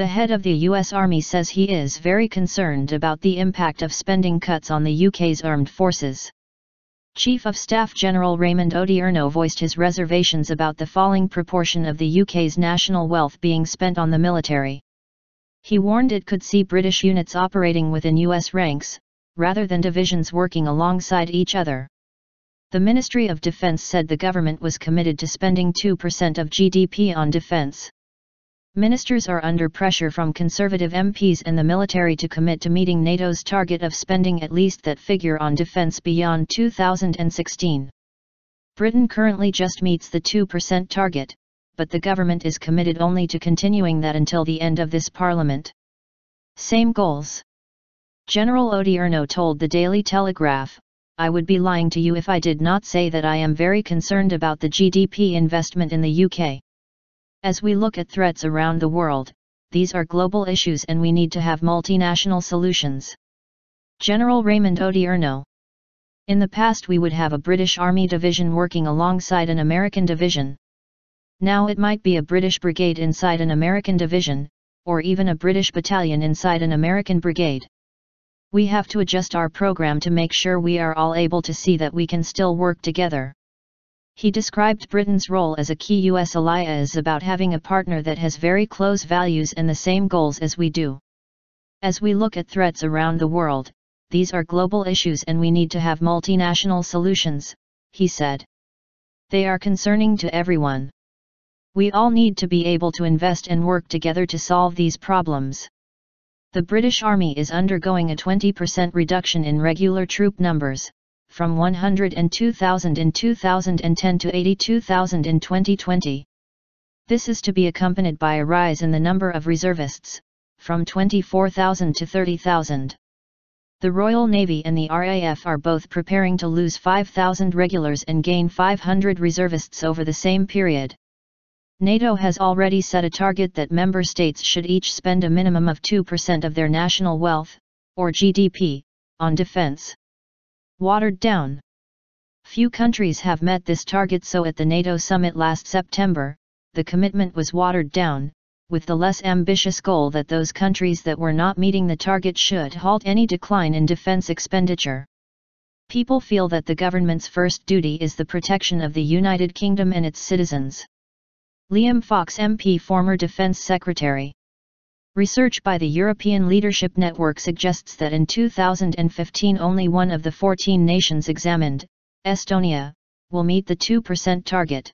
The head of the US Army says he is very concerned about the impact of spending cuts on the UK's armed forces. Chief of Staff General Raymond Odierno voiced his reservations about the falling proportion of the UK's national wealth being spent on the military. He warned it could see British units operating within US ranks, rather than divisions working alongside each other. The Ministry of Defence said the government was committed to spending 2% of GDP on defence. Ministers are under pressure from Conservative MPs and the military to commit to meeting NATO's target of spending at least that figure on defence beyond 2016. Britain currently just meets the 2% target, but the government is committed only to continuing that until the end of this parliament. Same goals. General Odierno told the Daily Telegraph, "I would be lying to you if I did not say that I am very concerned about the GDP investment in the UK. As we look at threats around the world, these are global issues and we need to have multinational solutions." General Raymond Odierno. In the past we would have a British Army division working alongside an American division. Now it might be a British brigade inside an American division, or even a British battalion inside an American brigade. We have to adjust our program to make sure we are all able to see that we can still work together. He described Britain's role as a key US ally as about having a partner that has very close values and the same goals as we do. As we look at threats around the world, these are global issues and we need to have multinational solutions, he said. They are concerning to everyone. We all need to be able to invest and work together to solve these problems. The British Army is undergoing a 20% reduction in regular troop numbers, from 102,000 in 2010 to 82,000 in 2020. This is to be accompanied by a rise in the number of reservists, from 24,000 to 30,000. The Royal Navy and the RAF are both preparing to lose 5,000 regulars and gain 500 reservists over the same period. NATO has already set a target that member states should each spend a minimum of 2% of their national wealth, or GDP, on defense. Watered down. Few countries have met this target, so at the NATO summit last September, the commitment was watered down, with the less ambitious goal that those countries that were not meeting the target should halt any decline in defense expenditure. People feel that the government's first duty is the protection of the United Kingdom and its citizens. Liam Fox MP, former Defence Secretary. Research by the European Leadership Network suggests that in 2015 only one of the 14 nations examined, Estonia, will meet the 2% target.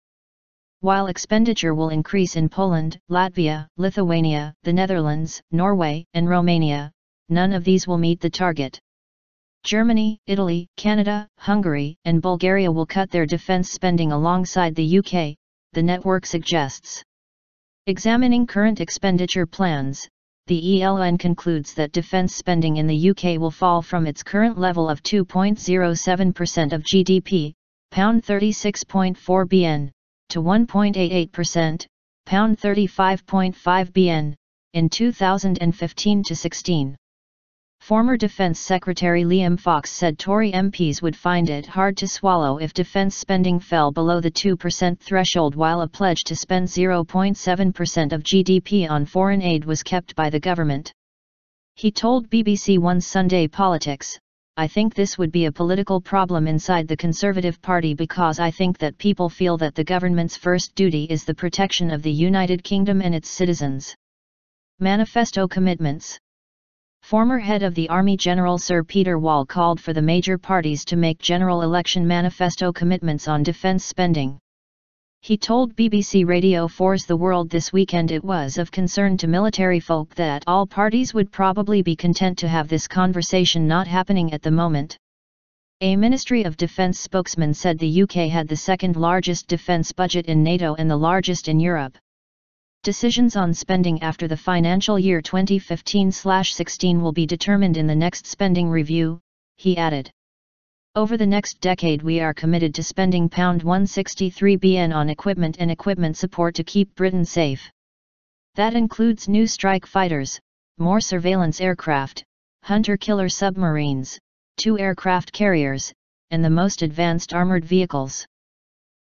While expenditure will increase in Poland, Latvia, Lithuania, the Netherlands, Norway, and Romania, none of these will meet the target. Germany, Italy, Canada, Hungary, and Bulgaria will cut their defence spending alongside the UK, the network suggests. Examining current expenditure plans, the ELN concludes that defence spending in the UK will fall from its current level of 2.07% of GDP, £36.4 bn, to 1.88%, £35.5 bn, in 2015-16. Former Defence Secretary Liam Fox said Tory MPs would find it hard to swallow if defence spending fell below the 2% threshold, while a pledge to spend 0.7% of GDP on foreign aid was kept by the government. He told BBC One Sunday Politics, "I think this would be a political problem inside the Conservative Party because I think that people feel that the government's first duty is the protection of the United Kingdom and its citizens." Manifesto commitments. Former head of the Army General Sir Peter Wall called for the major parties to make general election manifesto commitments on defence spending. He told BBC Radio 4's The World this weekend it was of concern to military folk that all parties would probably be content to have this conversation not happening at the moment. A Ministry of Defence spokesman said the UK had the second largest defence budget in NATO and the largest in Europe. Decisions on spending after the financial year 2015-16 will be determined in the next spending review, he added. Over the next decade we are committed to spending £163 bn on equipment and equipment support to keep Britain safe. That includes new strike fighters, more surveillance aircraft, hunter-killer submarines, 2 aircraft carriers, and the most advanced armoured vehicles.